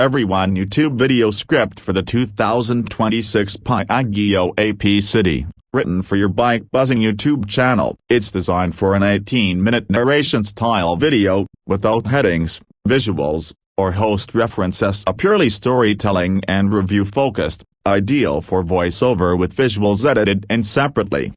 everyone YouTube video script for the 2026 Piaggio Ape E City, written for your bike buzzing YouTube channel. It's designed for an 18-minute narration-style video, without headings, visuals, or host references. A purely storytelling and review-focused, ideal for voiceover with visuals edited in separately.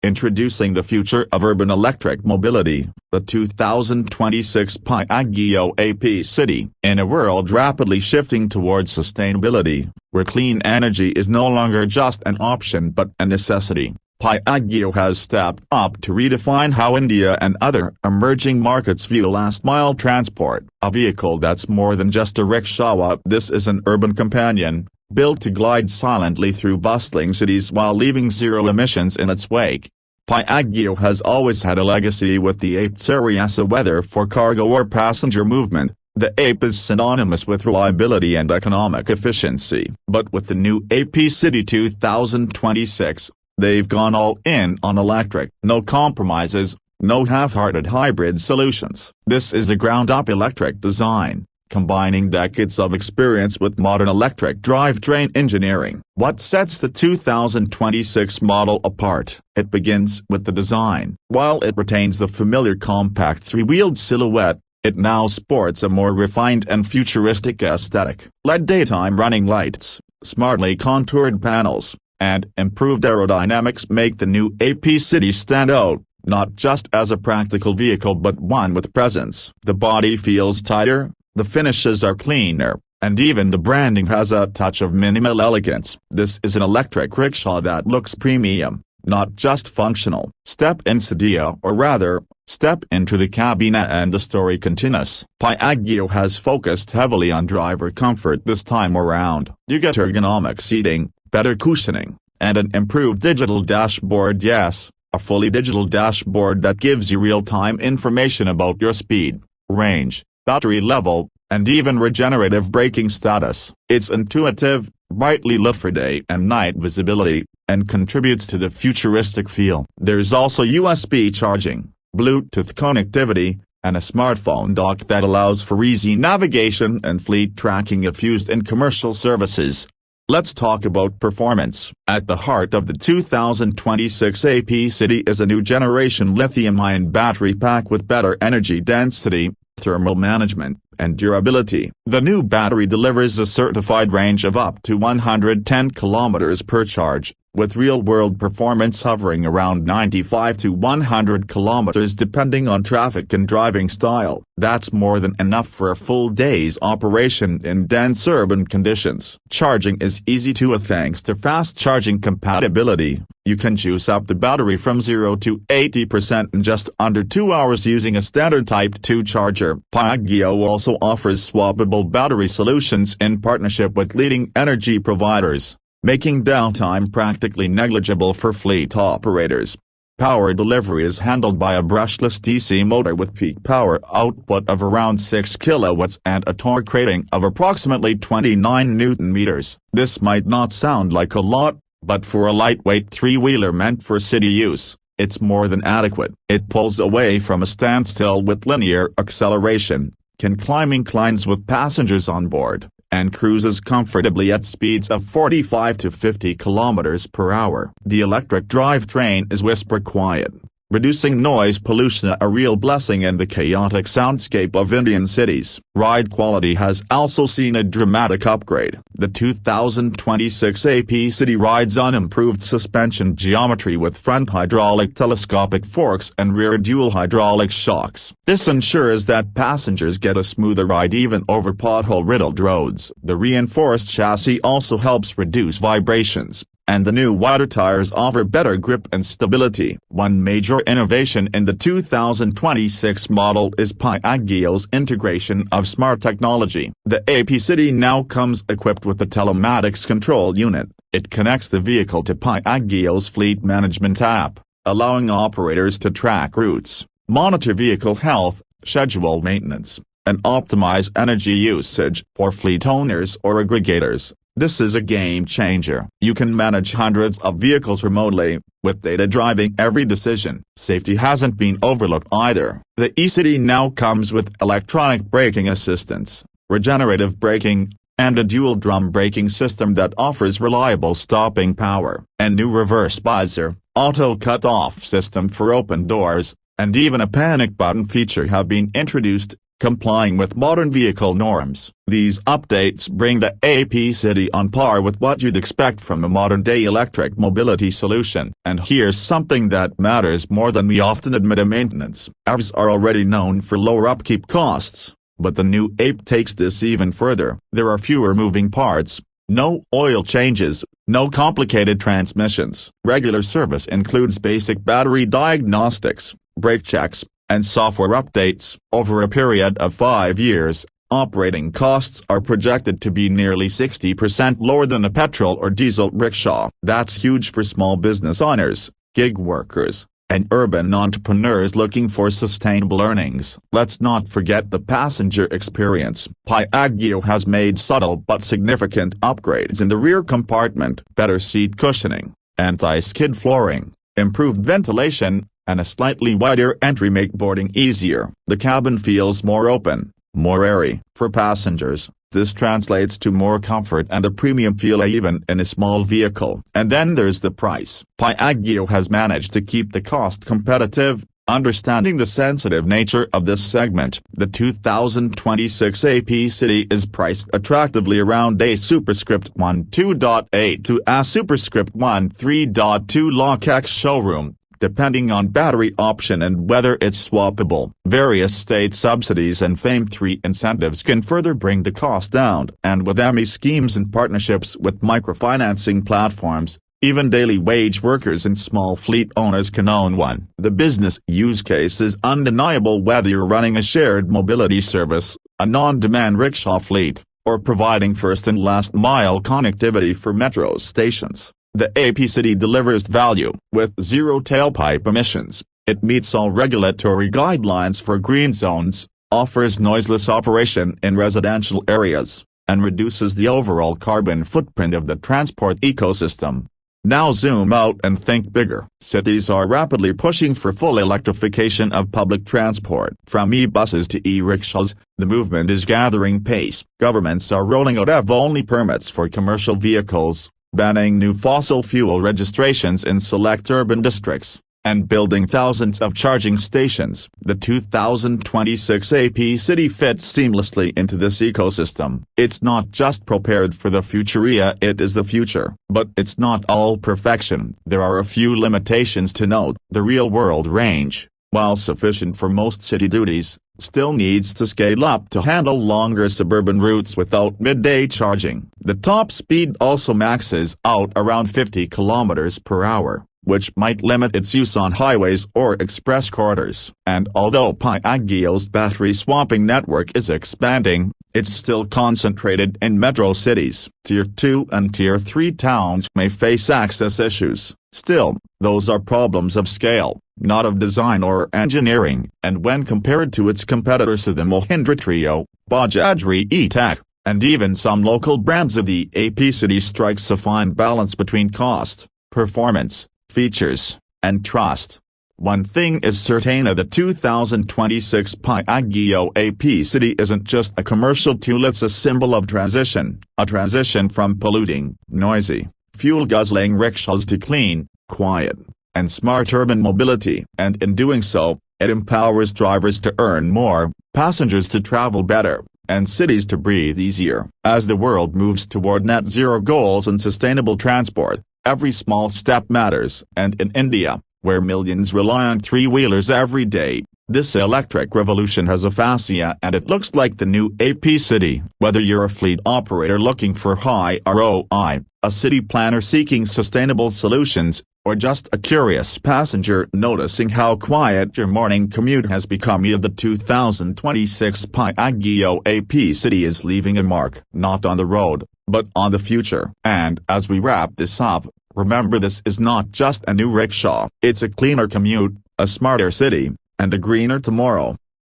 Introducing the future of urban electric mobility, the 2026 Piaggio Ape E City. In a world rapidly shifting towards sustainability, where clean energy is no longer just an option but a necessity, Piaggio has stepped up to redefine how India and other emerging markets view last-mile transport. A vehicle that's more than just a rickshaw. This is an urban companion, built to glide silently through bustling cities while leaving zero emissions in its wake. Piaggio has always had a legacy with the Ape series, whether for cargo or passenger movement. The Ape is synonymous with reliability and economic efficiency. But with the new Ape E City 2026, they've gone all in on electric. No compromises, no half-hearted hybrid solutions. This is a ground-up electric design, combining decades of experience with modern electric drivetrain engineering. What sets the 2026 model apart? It begins with the design. While it retains the familiar compact three-wheeled silhouette, it now sports a more refined and futuristic aesthetic. LED daytime running lights, smartly contoured panels, and improved aerodynamics make the new Ape E City stand out, not just as a practical vehicle but one with presence. The body feels tighter, the finishes are cleaner, and even the branding has a touch of minimal elegance. This is an electric rickshaw that looks premium, not just functional. Step inside, or rather, step into the cabine and the story continues. Piaggio has focused heavily on driver comfort this time around. You get ergonomic seating, better cushioning, and an improved digital dashboard. Yes, a fully digital dashboard that gives you real-time information about your speed, range, battery level, and even regenerative braking status. It's intuitive, brightly lit for day and night visibility, and contributes to the futuristic feel. There's also USB charging, Bluetooth connectivity, and a smartphone dock that allows for easy navigation and fleet tracking if used in commercial services. Let's talk about performance. At the heart of the 2026 Ape E City is a new generation lithium-ion battery pack with better energy density, thermal management, and durability. The new battery delivers a certified range of up to 110 km per charge, with real-world performance hovering around 95 to 100 km depending on traffic and driving style. That's more than enough for a full day's operation in dense urban conditions. Charging is easy too thanks to fast charging compatibility. You can juice up the battery from 0 to 80% in just under 2 hours using a standard Type 2 charger. Piaggio also offers swappable battery solutions in partnership with leading energy providers, making downtime practically negligible for fleet operators. Power delivery is handled by a brushless DC motor with peak power output of around 6 kilowatts and a torque rating of approximately 29 Nm. This might not sound like a lot, but for a lightweight three-wheeler meant for city use, it's more than adequate. It pulls away from a standstill with linear acceleration, can climb inclines with passengers on board, and cruises comfortably at speeds of 45 to 50 km per hour. The electric drivetrain is whisper quiet, reducing noise pollution, a real blessing in the chaotic soundscape of Indian cities. Ride quality has also seen a dramatic upgrade. The 2026 Ape E City rides on improved suspension geometry with front hydraulic telescopic forks and rear dual hydraulic shocks. This ensures that passengers get a smoother ride even over pothole-riddled roads. The reinforced chassis also helps reduce vibrations, and the new wider tires offer better grip and stability. One major innovation in the 2026 model is Piaggio's integration of smart technology. The Ape E City now comes equipped with the telematics control unit. It connects the vehicle to Piaggio's fleet management app, allowing operators to track routes, monitor vehicle health, schedule maintenance, and optimize energy usage. For fleet owners or aggregators, this is a game changer. You can manage hundreds of vehicles remotely, with data driving every decision. Safety hasn't been overlooked either. The E-City now comes with electronic braking assistance, regenerative braking, and a dual-drum braking system that offers reliable stopping power, and new reverse visor, auto cut-off system for open doors, and even a panic button feature have been introduced, complying with modern vehicle norms. These updates bring the AP City on par with what you'd expect from a modern-day electric mobility solution. And here's something that matters more than we often admit: maintenance. AVs are already known for lower upkeep costs, but the new Ape takes this even further. There are fewer moving parts, no oil changes, no complicated transmissions. Regular service includes basic battery diagnostics, brake checks, and software updates. Over a period of 5 years, operating costs are projected to be nearly 60% lower than a petrol or diesel rickshaw. That's huge for small business owners, gig workers, and urban entrepreneurs looking for sustainable earnings. Let's not forget the passenger experience. Piaggio has made subtle but significant upgrades in the rear compartment: better seat cushioning, anti-skid flooring, improved ventilation, and a slightly wider entry make boarding easier. The cabin feels more open, more airy. For passengers, this translates to more comfort and a premium feel even in a small vehicle. And then there's the price. Piaggio has managed to keep the cost competitive, understanding the sensitive nature of this segment. The 2026 AP City is priced attractively around a superscript 1.2.8 to a superscript 1.3.2 Lock X showroom, depending on battery option and whether it's swappable. Various state subsidies and FAME 3 incentives can further bring the cost down. And with ME schemes and partnerships with microfinancing platforms, even daily wage workers and small fleet owners can own one. The business use case is undeniable, whether you're running a shared mobility service, a non-demand rickshaw fleet, or providing first and last mile connectivity for metro stations. The AP City delivers value. With zero tailpipe emissions, it meets all regulatory guidelines for green zones, offers noiseless operation in residential areas, and reduces the overall carbon footprint of the transport ecosystem. Now zoom out and think bigger. Cities are rapidly pushing for full electrification of public transport. From e-buses to e-rickshaws, the movement is gathering pace. Governments are rolling out EV-only permits for commercial vehicles, banning new fossil fuel registrations in select urban districts, and building thousands of charging stations. The 2026 AP City fits seamlessly into this ecosystem. It's not just prepared for the futuria, it is the future. But it's not all perfection. There are a few limitations to note. The real-world range, while sufficient for most city duties, still needs to scale up to handle longer suburban routes without midday charging. The top speed also maxes out around 50 km per hour, which might limit its use on highways or express corridors. And although Piaggio's battery swapping network is expanding, it's still concentrated in metro cities. Tier 2 and Tier 3 towns may face access issues. Still, those are problems of scale, not of design or engineering. And when compared to its competitors, the Mahindra Trio, Bajaj E-Tech, and even some local brands of the AP City, strikes a fine balance between cost, performance, features, and trust. One thing is certain: the 2026 Piaggio AP City isn't just a commercial tool, it's a symbol of transition. A transition from polluting, noisy, fuel-guzzling rickshaws to clean, quiet, and smart urban mobility. And in doing so, it empowers drivers to earn more, passengers to travel better, and cities to breathe easier. As the world moves toward net zero goals and sustainable transport, every small step matters. And in India, where millions rely on three-wheelers every day, this electric revolution has a fascia, and it looks like the new AP City. Whether you're a fleet operator looking for high ROI, a city planner seeking sustainable solutions, or just a curious passenger noticing how quiet your morning commute has become, the 2026 Piaggio AP City is leaving a mark, not on the road, but on the future. And as we wrap this up, remember, this is not just a new rickshaw. It's a cleaner commute, a smarter city, and a greener tomorrow.